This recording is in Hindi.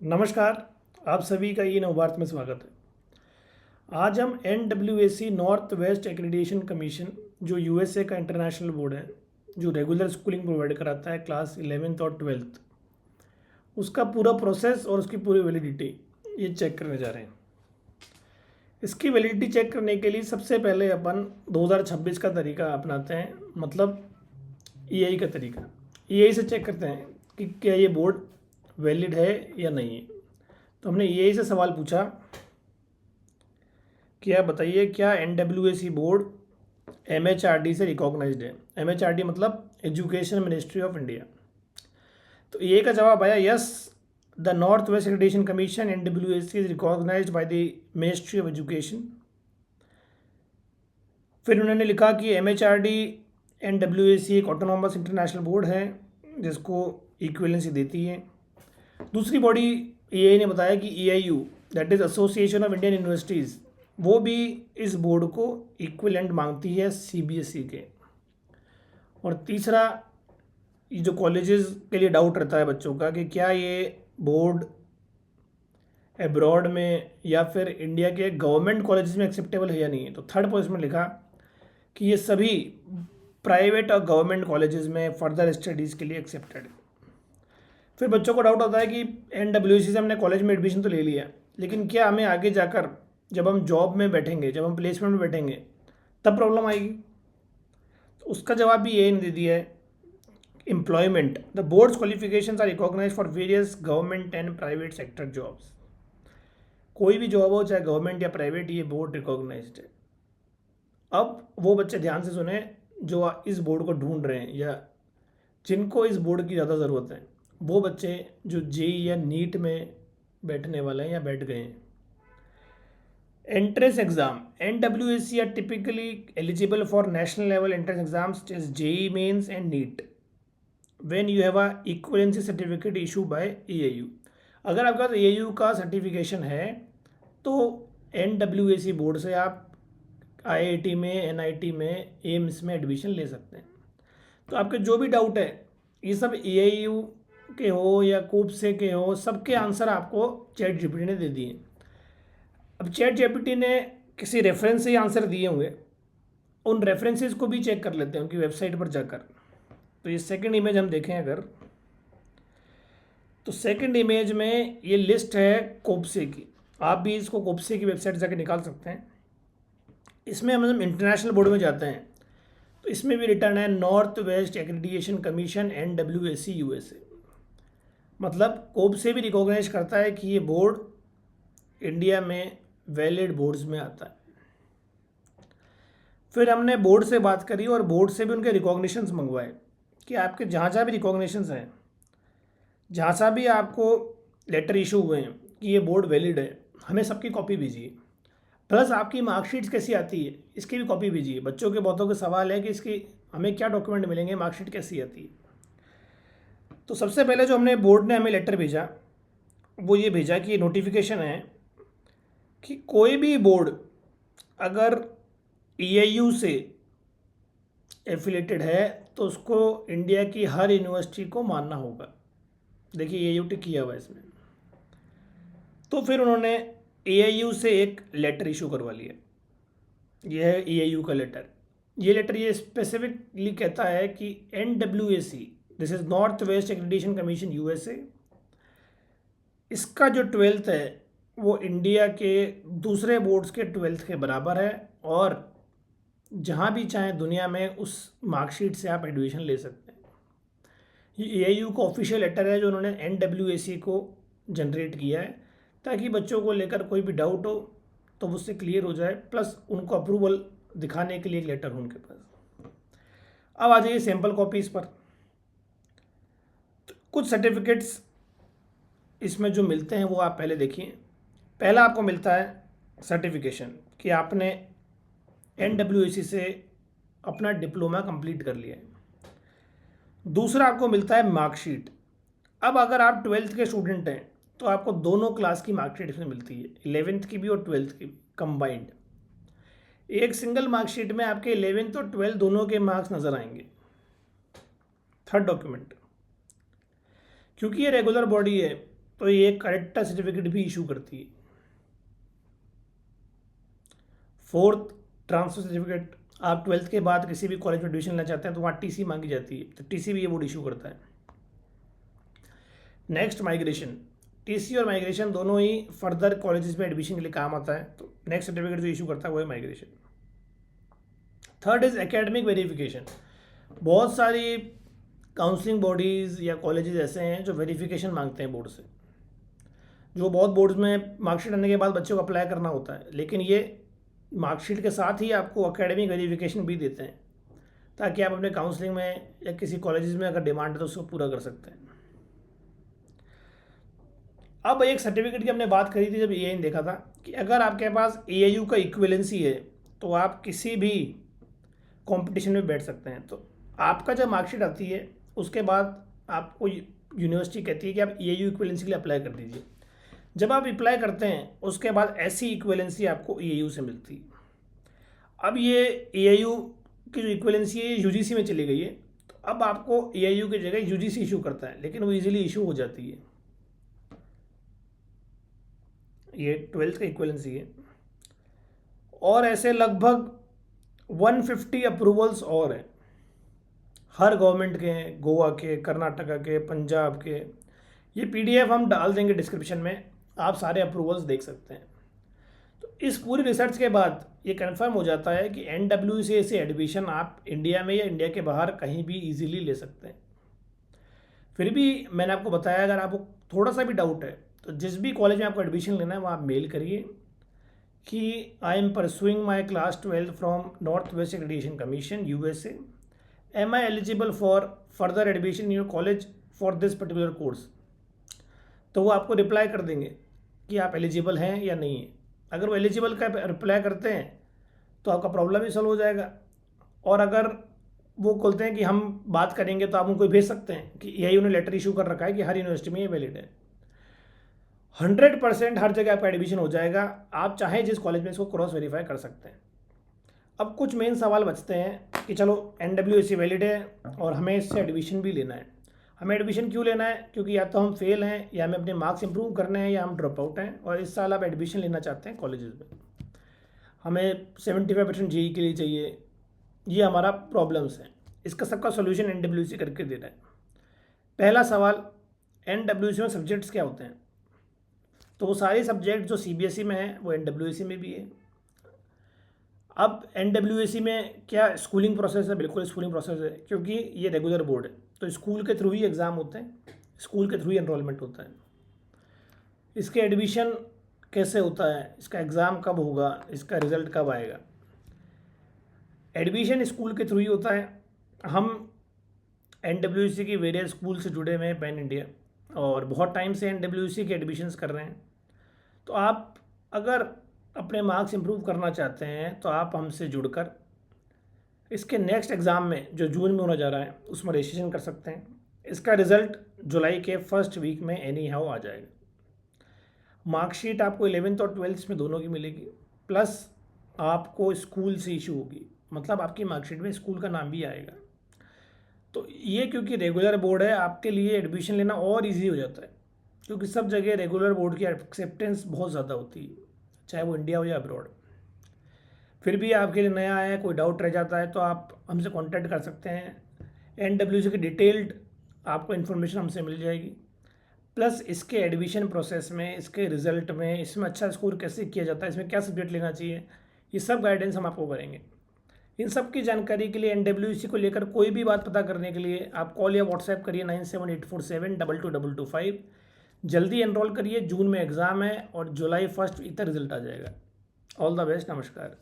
नमस्कार। आप सभी का ये नवभारत में स्वागत है। आज हम NWAC north West accreditation commission जो USA का इंटरनेशनल बोर्ड है, जो रेगुलर स्कूलिंग प्रोवाइड कराता है क्लास 11th और 12th, उसका पूरा प्रोसेस और उसकी पूरी वैलिडिटी ये चेक करने जा रहे हैं। इसकी वैलिडिटी चेक करने के लिए सबसे पहले अपन 2026 का तरीका अपनाते हैं, मतलब EI का तरीका। EI से चेक करते हैं कि क्या ये बोर्ड वैलिड है या नहीं है। तो हमने EI से सवाल पूछा कि आप बताइए क्या NWAC बोर्ड MHRD से रिकॉग्नाइज्ड है। MHRD मतलब एजुकेशन मिनिस्ट्री ऑफ इंडिया। तो EI का जवाब आया yes, the North West accreditation commission NWAC is recognised by the ministry of education. फिर उन्होंने लिखा कि MHRD NWAC एक ऑटोनॉमस इंटरनेशनल बोर्ड है जिसको इक्विवेलेंसी देती है। दूसरी बॉडी EI ने बताया कि EIU that is association of Indian universities, वो भी इस बोर्ड को इक्विवेलेंट मांगती है CBSE के। और तीसरा, ये जो कॉलेजेस के लिए डाउट रहता है बच्चों का कि क्या ये बोर्ड एब्रॉड में या फिर इंडिया के गवर्नमेंट कॉलेजेस में एक्सेप्टेबल है या नहीं है, तो थर्ड पोजीशन में लिखा कि ये सभी प्राइवेट और गवर्नमेंट कॉलेजेस में फर्दर स्टडीज़ के लिए एक्सेप्टेड है। फिर बच्चों को डाउट होता है कि NWAC से हमने कॉलेज में एडमिशन तो ले लिया, लेकिन क्या हमें आगे जाकर जब हम जॉब में बैठेंगे, जब हम प्लेसमेंट में बैठेंगे, तब प्रॉब्लम आएगी। तो उसका जवाब भी यही दे दिया है, employment the boards qualifications are recognised for various government and private sector jobs. कोई भी जॉब हो, चाहे गवर्नमेंट या प्राइवेट, ये बोर्ड रिकॉग्नाइज्ड है। अब वो बच्चे ध्यान से सुने जो इस बोर्ड को ढूंढ रहे हैं या जिनको इस बोर्ड की ज़्यादा ज़रूरत है, वो बच्चे जो JEE या नीट में बैठने वाले हैं या बैठ गए हैं। Entrance exam NWAC are typically eligible for national level entrance exams जैसे JEE Mains and NEET when you have a equivalency certificate issue by EIU। अगर आपके पास EIU का सर्टिफिकेशन है तो NWAC बोर्ड से आप IIT में, NIT में, एम्स में एडमिशन ले सकते हैं। तो आपके जो भी डाउट है, ये सब EIU के हो या कूपसे के हो, सबके आंसर आपको ChatGPT ने दे दिए। अब ChatGPT ने किसी रेफरेंस से ही आंसर दिए होंगे, उन रेफरेंसेस को भी चेक कर लेते हैं उनकी वेबसाइट पर जाकर। तो ये सेकंड इमेज हम देखें अगर, तो सेकंड इमेज में ये लिस्ट है कोपसे की। आप भी इसको कोपसे की वेबसाइट जाकर निकाल सकते हैं। इसमें हम इंटरनेशनल बोर्ड में जाते हैं तो इसमें भी रिटर्न है north West accreditation commission NWAC USA। मतलब कोब से भी रिकॉग्नाइज करता है कि ये बोर्ड इंडिया में वैलिड बोर्ड्स में आता है। फिर हमने बोर्ड से बात करी और बोर्ड से भी उनके रिकॉग्निशंस मंगवाए कि आपके जहाँ जहाँ भी रिकॉग्निशंस हैं, जहाँ सा भी आपको लेटर इशू हुए हैं कि ये बोर्ड वैलिड है, हमें सबकी कॉपी भेजिए। प्लस आपकी मार्कशीट्स कैसी आती है, इसकी भी कॉपी भेजिए। बच्चों के बहुतों के सवाल है कि इसकी हमें क्या डॉक्यूमेंट मिलेंगे, मार्कशीट कैसी आती है। तो सबसे पहले जो हमने बोर्ड ने हमें लेटर भेजा वो ये भेजा कि नोटिफिकेशन है कि कोई भी बोर्ड अगर EIU से एफिलेटेड है तो उसको इंडिया की हर यूनिवर्सिटी को मानना होगा। देखिए EIU टिक किया हुआ है इसमें। तो फिर उन्होंने EIU से एक लेटर इशू करवा लिया। यह है EIU का लेटर। ये लेटर ये स्पेसिफिकली कहता है कि NWAC, this is north West accreditation commission USA, इसका जो 12th है वो इंडिया के दूसरे बोर्ड्स के 12th के बराबर है और जहाँ भी चाहें दुनिया में उस मार्कशीट से आप एडमिशन ले सकते हैं। ये EIU का ऑफिशियल लेटर है जो उन्होंने NWAC को जनरेट किया है ताकि बच्चों को लेकर कोई भी डाउट हो तो उससे क्लियर हो जाए, प्लस उनको अप्रूवल दिखाने के लिए एक लेटर हो उनके पास। अब आ जाइए सैम्पल कॉपीज़ पर। तो कुछ सर्टिफिकेट्स इसमें जो मिलते हैं वो आप पहले देखिए। पहला आपको मिलता है सर्टिफिकेशन कि आपने NWAC से अपना डिप्लोमा कंप्लीट कर लिया है। दूसरा आपको मिलता है मार्कशीट। अब अगर आप 12th के स्टूडेंट हैं तो आपको दोनों क्लास की मार्कशीट इसमें मिलती है, 11th की भी और 12th की कंबाइंड। एक सिंगल मार्कशीट में आपके 11th और 12th दोनों के मार्क्स नज़र आएंगे। थर्ड डॉक्यूमेंट, क्योंकि ये रेगुलर बॉडी है तो ये करेक्टर सर्टिफिकेट भी इशू करती है। Fourth, transfer certificate. आप 12th के बाद किसी भी कॉलेज में एडमिशन लेना चाहते हैं तो वहाँ टीसी मांगी जाती है, तो टीसी भी ये बोर्ड इशू करता है। Next, migration. टीसी और माइग्रेशन दोनों ही फर्दर कॉलेजेस में एडमिशन के लिए काम आता है, तो नेक्स्ट सर्टिफिकेट जो इशू करता है वो है migration. Third is academic verification. बहुत सारी काउंसलिंग बॉडीज़ या कॉलेजेस ऐसे हैं जो वेरिफिकेशन मांगते हैं बोर्ड से। जो बहुत बोर्ड्स में मार्कशीट आने के बाद बच्चों को अप्लाई करना होता है, लेकिन ये मार्कशीट के साथ ही आपको एकेडमिक वेरिफिकेशन भी देते हैं, ताकि आप अपने काउंसलिंग में या किसी कॉलेजेस में अगर डिमांड है तो उसको पूरा कर सकते हैं। अब एक सर्टिफिकेट की हमने बात करी थी जब EIU ने देखा था कि अगर आपके पास EIU का इक्विवेलेंसी है तो आप किसी भी कंपटीशन में बैठ सकते हैं। तो आपका जब मार्कशीट आती है उसके बाद आपको यूनिवर्सिटी कहती है कि आप EIU इक्विवेलेंसी के लिए अप्लाई कर दीजिए। जब आप अप्लाई करते हैं उसके बाद ऐसी इक्विवेलेंसी आपको EIU से मिलती है। अब ये EIU की जो इक्विवेलेंसी है ये UGC में चली गई है, तो अब आपको EIU की जगह UGC इशू करता है, लेकिन वो इजीली इशू हो जाती है। ये 12th का इक्विवेलेंसी है। और ऐसे लगभग 150 अप्रूवल्स और हैं, हर गवर्नमेंट के हैं, गोवा के, कर्नाटका के, पंजाब के। ये PDF हम डाल देंगे डिस्क्रिप्शन में, आप सारे अप्रूवल्स देख सकते हैं। तो इस पूरी रिसर्च के बाद ये कंफर्म हो जाता है कि NWCA से एडमिशन आप इंडिया में या इंडिया के बाहर कहीं भी इजीली ले सकते हैं। फिर भी मैंने आपको बताया, अगर आपको थोड़ा सा भी डाउट है तो जिस भी कॉलेज में आपको एडमिशन लेना है वहाँ आप मेल करिए कि I am pursuing my class 12 from North West accreditation commission USA, am I eligible for further admission in your college for this particular course. तो वो आपको रिप्लाई कर देंगे कि आप एलिजिबल हैं या नहीं है। अगर वो एलिजिबल का रिप्लाई करते हैं तो आपका प्रॉब्लम ही सॉल्व हो जाएगा। और अगर वो बोलते हैं कि हम बात करेंगे तो आप उनको भेज सकते हैं कि EIU ने लेटर इशू कर रखा है कि हर यूनिवर्सिटी में ये वैलिड है। 100% हर जगह आपका एडमिशन हो जाएगा। आप चाहे जिस कॉलेज में इसको क्रॉस वेरीफाई कर सकते हैं। अब कुछ मेन सवाल बचते हैं कि चलो NWSC वैलिड है और हमें इससे एडमिशन भी लेना है। हमें एडमिशन क्यों लेना है? क्योंकि या तो हम फेल हैं या हमें अपने मार्क्स इंप्रूव करने हैं या हम ड्रॉप आउट हैं और इस साल आप एडमिशन लेना चाहते हैं कॉलेजेस में। हमें 75% JEE के लिए चाहिए। ये हमारा प्रॉब्लम्स है। इसका सबका सोल्यूशन NWSC करके दे रहा है। पहला सवाल, NWSC में सब्जेक्ट्स क्या होते हैं? तो वो सारे सब्जेक्ट जो CBSE में है वो NWSC में भी है। अब NWSC में क्या स्कूलिंग प्रोसेस है? बिल्कुल स्कूलिंग प्रोसेस है, क्योंकि ये रेगुलर बोर्ड है तो स्कूल के थ्रू ही एग्ज़ाम होते हैं, स्कूल के थ्रू ही एनरोलमेंट होता है। इसके एडमिशन कैसे होता है, इसका एग्ज़ाम कब होगा, इसका रिज़ल्ट कब आएगा? एडमिशन स्कूल के थ्रू ही होता है। हम NWSC की वेरियस स्कूल से जुड़े हुए हैं पैन इंडिया, और बहुत टाइम से NWSC के एडमिशन्स कर रहे हैं। तो आप अगर अपने मार्क्स इंप्रूव करना चाहते हैं तो आप हमसे जुड़कर इसके नेक्स्ट एग्ज़ाम में जो जून में होने जा रहा है उसमें रजिस्ट्रेशन कर सकते हैं। इसका रिज़ल्ट जुलाई के फर्स्ट वीक में एनी हाउ आ जाएगा। मार्कशीट आपको 11th और 12th में दोनों की मिलेगी, प्लस आपको स्कूल से इशू होगी, मतलब आपकी मार्कशीट में स्कूल का नाम भी आएगा। तो ये क्योंकि रेगुलर बोर्ड है, आपके लिए एडमिशन लेना और ईजी हो जाता है, क्योंकि सब जगह रेगुलर बोर्ड की एक्सेप्टेंस बहुत ज़्यादा होती है, चाहे वो इंडिया हो या अब्रॉड। फिर भी आपके लिए नया है, कोई डाउट रह जाता है तो आप हमसे कांटेक्ट कर सकते हैं। NWSC की डिटेल्ड आपको इन्फॉर्मेशन हमसे मिल जाएगी, प्लस इसके एडमिशन प्रोसेस में, इसके रिज़ल्ट में, इसमें अच्छा स्कोर कैसे किया जाता है, इसमें क्या सब्जेक्ट लेना चाहिए, ये सब गाइडेंस हम आपको करेंगे। इन सब की जानकारी के लिए NWSC को लेकर कोई भी बात पता करने के लिए आप कॉल या व्हाट्सएप करिए 9784722225। जल्दी एनरोल करिए, जून में एग्ज़ाम है और जुलाई 1 तक रिजल्ट आ जाएगा। ऑल द बेस्ट, नमस्कार।